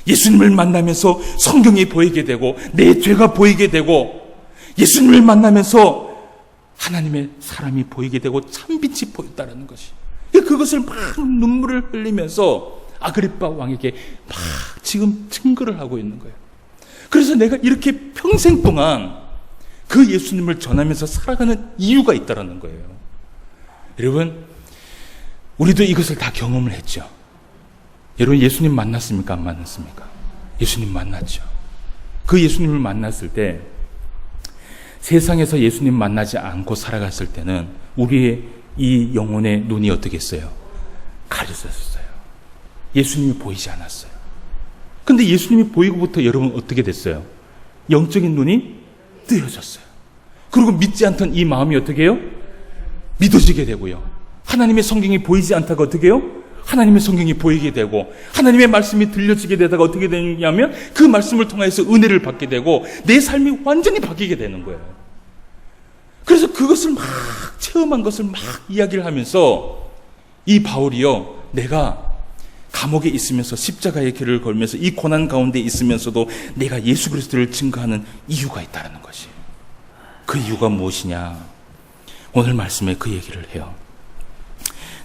예수님을 만나면서 성경이 보이게 되고 내 죄가 보이게 되고 예수님을 만나면서 하나님의 사람이 보이게 되고 참빛이 보였다는 것이 그것을 막 눈물을 흘리면서 아그리빠 왕에게 막 지금 증거를 하고 있는 거예요. 그래서 내가 이렇게 평생 동안 그 예수님을 전하면서 살아가는 이유가 있다는 거예요. 여러분, 우리도 이것을 다 경험을 했죠. 여러분, 예수님 만났습니까? 안 만났습니까? 예수님 만났죠. 그 예수님을 만났을 때 세상에서 예수님 만나지 않고 살아갔을 때는 우리의 이 영혼의 눈이 어떻게 했어요? 가려졌어요. 예수님이 보이지 않았어요. 근데 예수님이 보이고부터 여러분 어떻게 됐어요? 영적인 눈이 뜨여졌어요. 그리고 믿지 않던 이 마음이 어떻게 해요? 믿어지게 되고요. 하나님의 성경이 보이지 않다가 어떻게 해요? 하나님의 성경이 보이게 되고 하나님의 말씀이 들려지게 되다가 어떻게 되냐면 그 말씀을 통해서 은혜를 받게 되고 내 삶이 완전히 바뀌게 되는 거예요. 그래서 그것을 막 체험한 것을 막 이야기를 하면서 이 바울이요, 내가 감옥에 있으면서 십자가의 길을 걸면서 이 고난 가운데 있으면서도 내가 예수 그리스도를 증거하는 이유가 있다는 것이. 그 이유가 무엇이냐? 오늘 말씀에 그 얘기를 해요.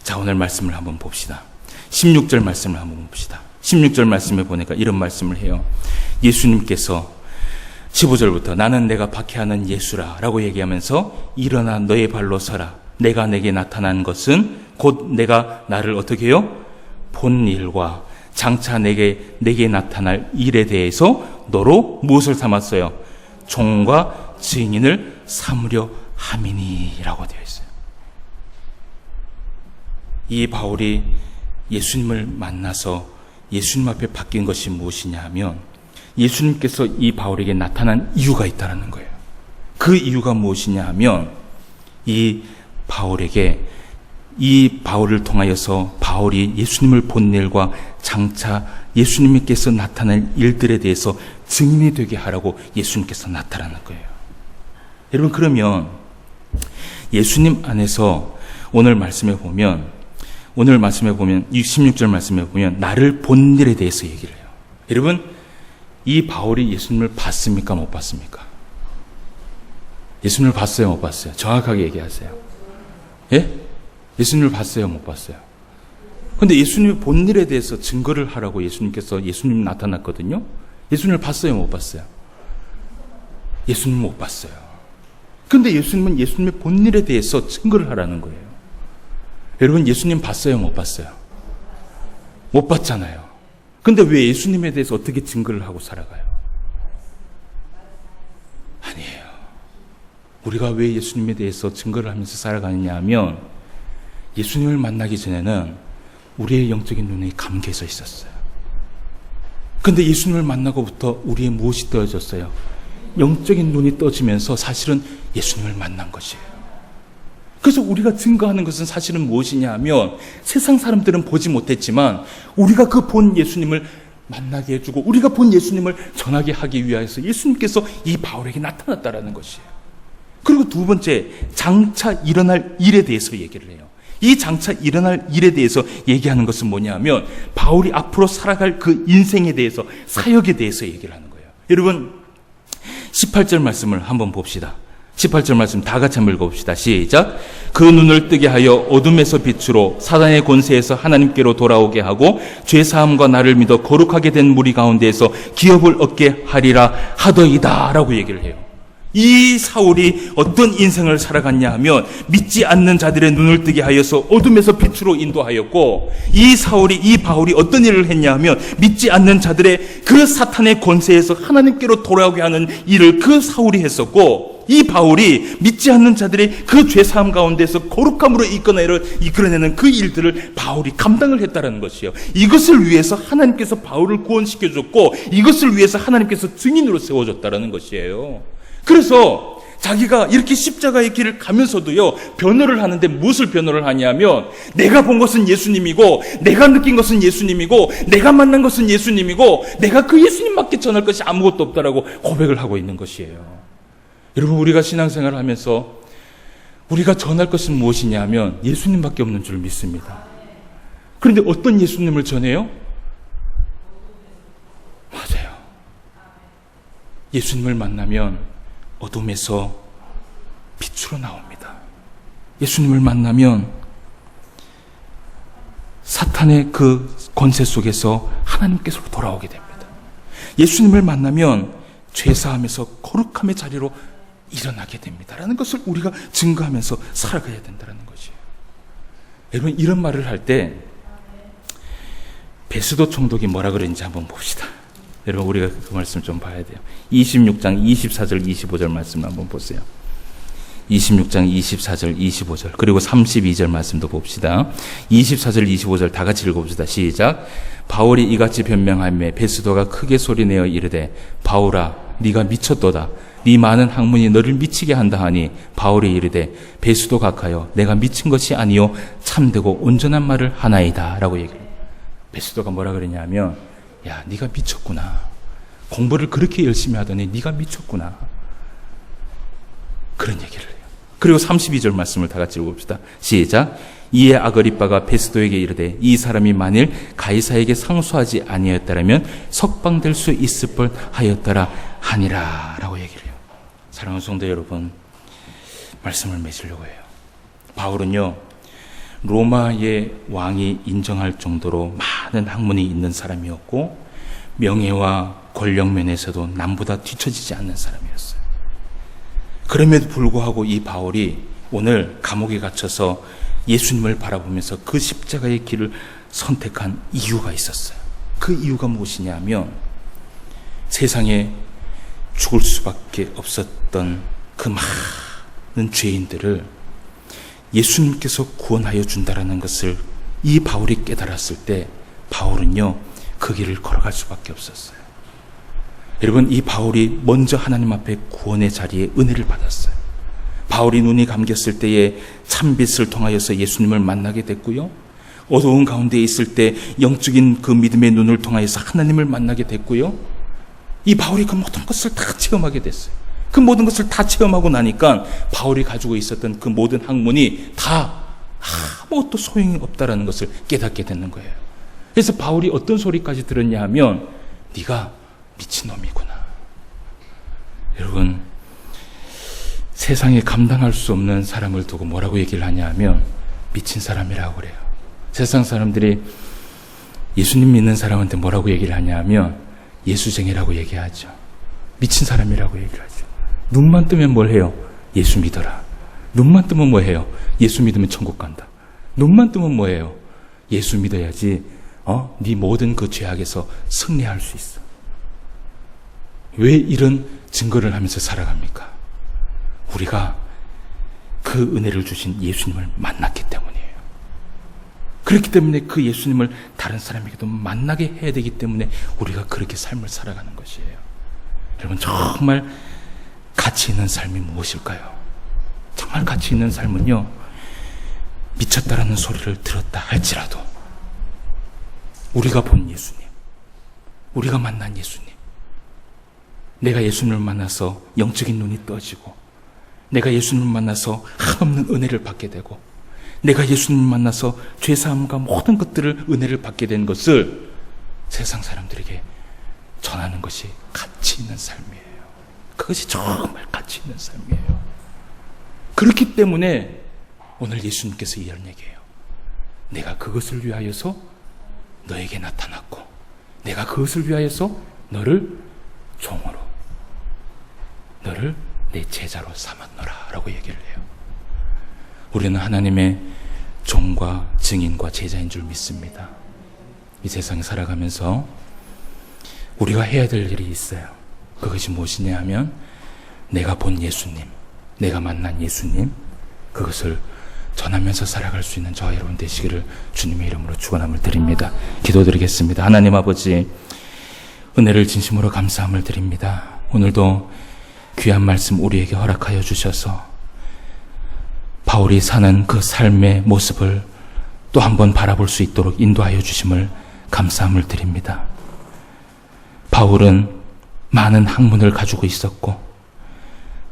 자, 오늘 말씀을 한번 봅시다. 16절 말씀을 한번 봅시다. 16절 말씀에 보니까 이런 말씀을 해요. 예수님께서 15절부터 나는 내가 박해하는 예수라 라고 얘기하면서 일어나 너의 발로 서라. 내가 내게 나타난 것은 곧 내가 나를 어떻게 해요? 본 일과 장차 내게 나타날 일에 대해서 너로 무엇을 삼았어요? 종과 증인을 삼으려 함이니 라고 되어 있어요. 이 바울이 예수님을 만나서 예수님 앞에 바뀐 것이 무엇이냐 하면 예수님께서 이 바울에게 나타난 이유가 있다는 거예요. 그 이유가 무엇이냐 하면 이 바울을 통하여서 바울이 예수님을 본 일과 장차 예수님께서 나타날 일들에 대해서 증인이 되게 하라고 예수님께서 나타나는 거예요. 여러분, 그러면 예수님 안에서 오늘 말씀에 보면 이 16절 말씀에 보면 나를 본 일에 대해서 얘기를 해요. 여러분, 이 바울이 예수님을 봤습니까? 못 봤습니까? 예수님을 봤어요? 못 봤어요? 정확하게 얘기하세요. 예? 예수님을 봤어요? 못 봤어요? 근데 예수님이 본 일에 대해서 증거를 하라고 예수님 나타났거든요. 예수님을 봤어요? 못 봤어요? 예수님 못 봤어요. 근데 예수님은 예수님의 본 일에 대해서 증거를 하라는 거예요. 여러분, 예수님 봤어요? 못 봤어요? 못 봤잖아요. 근데 왜 예수님에 대해서 어떻게 증거를 하고 살아가요? 아니에요. 우리가 왜 예수님에 대해서 증거를 하면서 살아가느냐 하면 예수님을 만나기 전에는 우리의 영적인 눈이 감겨져 있었어요. 근데 예수님을 만나고부터 우리의 무엇이 떠졌어요? 영적인 눈이 떠지면서 사실은 예수님을 만난 것이에요. 그래서 우리가 증거하는 것은 사실은 무엇이냐 하면 세상 사람들은 보지 못했지만 우리가 그 본 예수님을 만나게 해주고 우리가 본 예수님을 전하게 하기 위해서 예수님께서 이 바울에게 나타났다라는 것이에요. 그리고 두 번째, 장차 일어날 일에 대해서 얘기를 해요. 이 장차 일어날 일에 대해서 얘기하는 것은 뭐냐 하면 바울이 앞으로 살아갈 그 인생에 대해서, 사역에 대해서 얘기를 하는 거예요. 여러분 18절 말씀을 한번 봅시다. 18절 말씀 다 같이 한번 읽어봅시다. 시작. 그 눈을 뜨게 하여 어둠에서 빛으로 사단의 권세에서 하나님께로 돌아오게 하고 죄사함과 나를 믿어 거룩하게 된 무리 가운데에서 기업을 얻게 하리라 하더이다 라고 얘기를 해요. 이 사울이 어떤 인생을 살아갔냐 하면 믿지 않는 자들의 눈을 뜨게 하여서 어둠에서 빛으로 인도하였고, 이 바울이 어떤 일을 했냐 하면 믿지 않는 자들의 그 사탄의 권세에서 하나님께로 돌아오게 하는 일을 그 사울이 했었고, 이 바울이 믿지 않는 자들의 그 죄사함 가운데서 거룩함으로 이끌어내는 그 일들을 바울이 감당을 했다는 것이에요. 이것을 위해서 하나님께서 바울을 구원시켜줬고, 이것을 위해서 하나님께서 증인으로 세워줬다는 것이에요. 그래서 자기가 이렇게 십자가의 길을 가면서도요, 변호를 하는데 무엇을 변호를 하냐면, 내가 본 것은 예수님이고, 내가 느낀 것은 예수님이고, 내가 만난 것은 예수님이고, 내가 그 예수님밖에 전할 것이 아무것도 없다라고 고백을 하고 있는 것이에요. 여러분, 우리가 신앙생활을 하면서 우리가 전할 것은 무엇이냐 하면 예수님밖에 없는 줄 믿습니다. 그런데 어떤 예수님을 전해요? 맞아요. 예수님을 만나면 어둠에서 빛으로 나옵니다. 예수님을 만나면 사탄의 그 권세 속에서 하나님께서 돌아오게 됩니다. 예수님을 만나면 죄사함에서 거룩함의 자리로 일어나게 됩니다라는 것을 우리가 증거하면서 살아가야 된다는 것이에요. 여러분, 이런 말을 할 때 베스도 총독이 뭐라 그랬는지 한번 봅시다. 여러분, 우리가 그 말씀 좀 봐야 돼요. 26장 24절 25절 말씀 한번 보세요. 26장 24절 25절 그리고 32절 말씀도 봅시다. 24절 25절 다 같이 읽어봅시다. 시작. 바울이 이같이 변명하며 베스도가 크게 소리내어 이르되 바울아 네가 미쳤도다. 네 많은 학문이 너를 미치게 한다 하니 바울이 이르되 베스도 각하여 내가 미친 것이 아니요 참되고 온전한 말을 하나이다 라고 얘기해요. 베스도가 뭐라 그러냐면, 야, 네가 미쳤구나. 공부를 그렇게 열심히 하더니 네가 미쳤구나. 그런 얘기를 해요. 그리고 32절 말씀을 다 같이 읽어봅시다. 시작. 이에 아그리빠가 베스도에게 이르되 이 사람이 만일 가이사에게 상소하지 아니하였다라면 석방될 수 있을 뻔하였더라 하니라 라고 얘기를 해요. 사랑하는 성도 여러분, 말씀을 맺으려고 해요. 바울은요, 로마의 왕이 인정할 정도로 많은 학문이 있는 사람이었고, 명예와 권력 면에서도 남보다 뒤처지지 않는 사람이었어요. 그럼에도 불구하고 이 바울이 오늘 감옥에 갇혀서 예수님을 바라보면서 그 십자가의 길을 선택한 이유가 있었어요. 그 이유가 무엇이냐면, 세상에 죽을 수밖에 없었던 그 많은 죄인들을 예수님께서 구원하여 준다라는 것을 이 바울이 깨달았을 때 바울은요, 그 길을 걸어갈 수밖에 없었어요. 여러분, 이 바울이 먼저 하나님 앞에 구원의 자리에 은혜를 받았어요. 바울이 눈이 감겼을 때에 참빛을 통하여서 예수님을 만나게 됐고요, 어두운 가운데 있을 때 영적인 그 믿음의 눈을 통하여서 하나님을 만나게 됐고요, 이 바울이 그 모든 것을 다 체험하게 됐어요. 그 모든 것을 다 체험하고 나니까 바울이 가지고 있었던 그 모든 학문이 다 아무것도 소용이 없다라는 것을 깨닫게 되는 거예요. 그래서 바울이 어떤 소리까지 들었냐 하면, 네가 미친놈이구나. 여러분, 세상에 감당할 수 없는 사람을 두고 뭐라고 얘기를 하냐 하면 미친 사람이라고 그래요. 세상 사람들이 예수님 믿는 사람한테 뭐라고 얘기를 하냐 하면 예수쟁이라고 얘기하죠. 미친 사람이라고 얘기를 하죠. 눈만 뜨면 뭘 해요? 예수 믿어라. 눈만 뜨면 뭐 해요? 예수 믿으면 천국 간다. 눈만 뜨면 뭐 해요? 예수 믿어야지 네 모든 그 죄악에서 승리할 수 있어. 왜 이런 증거를 하면서 살아갑니까? 우리가 그 은혜를 주신 예수님을 만났기 때문이에요. 그렇기 때문에 그 예수님을 다른 사람에게도 만나게 해야 되기 때문에 우리가 그렇게 삶을 살아가는 것이에요. 여러분, 정말 가치 있는 삶이 무엇일까요? 정말 가치 있는 삶은요, 미쳤다라는 소리를 들었다 할지라도 우리가 본 예수님, 우리가 만난 예수님, 내가 예수님을 만나서 영적인 눈이 떠지고, 내가 예수님을 만나서 한없는 은혜를 받게 되고, 내가 예수님을 만나서 죄사함과 모든 것들을 은혜를 받게 된 것을 세상 사람들에게 전하는 것이 가치 있는 삶이에요. 그것이 정말 가치 있는 삶이에요. 그렇기 때문에 오늘 예수님께서 이런 얘기해요. 내가 그것을 위하여서 너에게 나타났고, 내가 그것을 위하여서 너를 종으로, 너를 내 제자로 삼았노라 라고 얘기를 해요. 우리는 하나님의 종과 증인과 제자인 줄 믿습니다. 이 세상에 살아가면서 우리가 해야 될 일이 있어요. 그것이 무엇이냐 하면 내가 본 예수님, 내가 만난 예수님, 그것을 전하면서 살아갈 수 있는 저와 여러분 되시기를 주님의 이름으로 축원함을 드립니다. 기도드리겠습니다. 하나님 아버지, 은혜를 진심으로 감사함을 드립니다. 오늘도 귀한 말씀 우리에게 허락하여 주셔서 바울이 사는 그 삶의 모습을 또 한 번 바라볼 수 있도록 인도하여 주심을 감사함을 드립니다. 바울은 많은 학문을 가지고 있었고,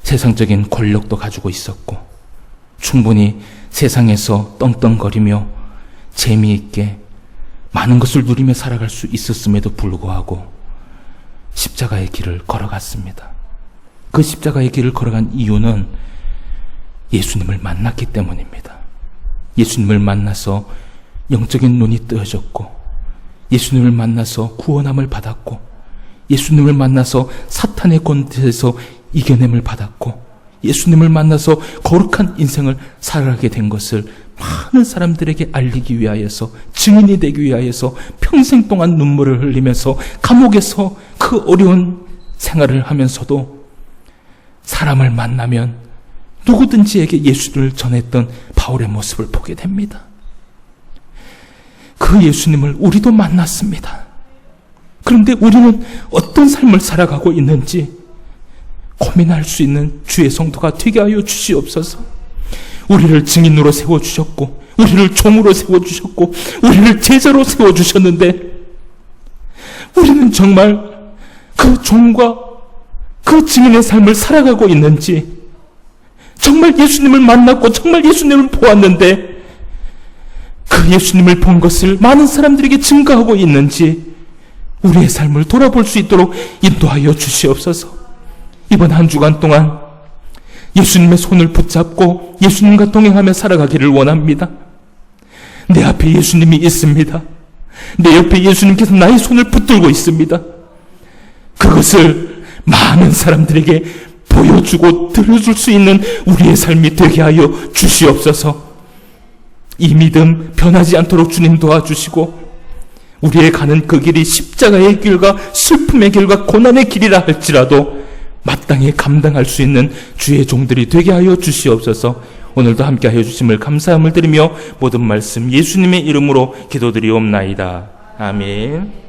세상적인 권력도 가지고 있었고, 충분히 세상에서 떵떵거리며 재미있게 많은 것을 누리며 살아갈 수 있었음에도 불구하고 십자가의 길을 걸어갔습니다. 그 십자가의 길을 걸어간 이유는 예수님을 만났기 때문입니다. 예수님을 만나서 영적인 눈이 뜨어졌고, 예수님을 만나서 구원함을 받았고, 예수님을 만나서 사탄의 권세에서 이겨냄을 받았고, 예수님을 만나서 거룩한 인생을 살아가게 된 것을 많은 사람들에게 알리기 위하여서, 증인이 되기 위하여서 평생 동안 눈물을 흘리면서 감옥에서 그 어려운 생활을 하면서도 사람을 만나면 누구든지에게 예수를 전했던 바울의 모습을 보게 됩니다. 그 예수님을 우리도 만났습니다. 그런데 우리는 어떤 삶을 살아가고 있는지 고민할 수 있는 주의 성도가 되게 하여 주시옵소서. 우리를 증인으로 세워주셨고, 우리를 종으로 세워주셨고, 우리를 제자로 세워주셨는데, 우리는 정말 그 종과 그 증인의 삶을 살아가고 있는지, 정말 예수님을 만났고 정말 예수님을 보았는데 그 예수님을 본 것을 많은 사람들에게 증거하고 있는지 우리의 삶을 돌아볼 수 있도록 인도하여 주시옵소서. 이번 한 주간 동안 예수님의 손을 붙잡고 예수님과 동행하며 살아가기를 원합니다. 내 앞에 예수님이 있습니다. 내 옆에 예수님께서 나의 손을 붙들고 있습니다. 그것을 많은 사람들에게 보여주고 들려줄 수 있는 우리의 삶이 되게 하여 주시옵소서. 이 믿음 변하지 않도록 주님 도와주시고, 우리의 가는 그 길이 십자가의 길과 슬픔의 길과 고난의 길이라 할지라도 마땅히 감당할 수 있는 주의 종들이 되게 하여 주시옵소서. 오늘도 함께 하여 주심을 감사함을 드리며 모든 말씀 예수님의 이름으로 기도드리옵나이다. 아멘.